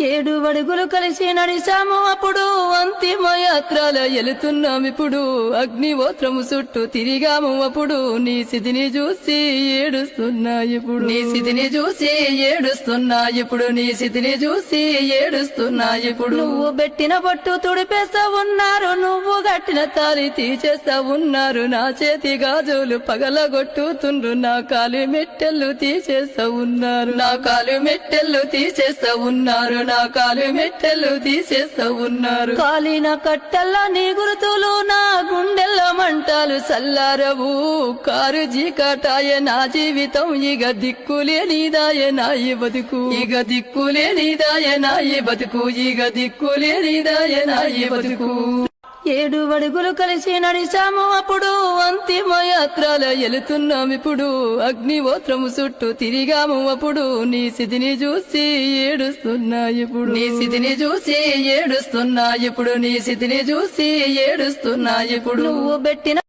ఏడు అడుగులు కలిసి నడిచాము అప్పుడు అంతిమ యాత్రలో వెళుతున్నామిప్పుడు అగ్నిహోత్రము చుట్టూ తిరిగాము అప్పుడు నీ స్థితిని చూసి ఏడుస్తున్నా ఇప్పుడు నీ స్థితిని చూసి ఏడుస్తున్నా ఇప్పుడు నీ స్థితిని చూసి ఏడుస్తున్నా ఇప్పుడు నువ్వు పెట్టిన పట్టు తుడిపేస్తా ఉన్నారు నువ్వు కట్టిన తాలి తీసేస్తా ఉన్నారు నా చేతి గాజులు పగలగొట్టుతుండ్రు నా కాలు మెట్టెళ్ళు తీసేస్తా ఉన్నారు నా కాలు మెట్టెళ్ళు తీసేస్తా ఉన్నారు నా కాలు మెట్టెలు తీసేస్తా ఉన్నారు కాలిన కట్టల్లా నీ గురుతులు నా గుండెల్లో మంటలు సల్లారవు కారు జీకటాయ నా జీవితం ఇక దిక్కులేనిదాయ నా ఈ బతుకు ఇక దిక్కులేనిదాయ నా ఈ బతుకు ఇక దిక్కులేనిదాయ నా ఈ బతుకు ఏడు అడుగులు కలిసి నడిచాము అప్పుడు అంతిమ యాత్రలో వెళుతున్నామిప్పుడు అగ్నిహోత్రము చుట్టూ తిరిగాము అప్పుడు నీ స్థితిని చూసి ఏడుస్తున్నా ఇప్పుడు నీ స్థితిని చూసి ఏడుస్తున్నా ఇప్పుడు నీ స్థితిని చూసి ఏడుస్తున్నా ఇప్పుడు నువ్వు పెట్టిన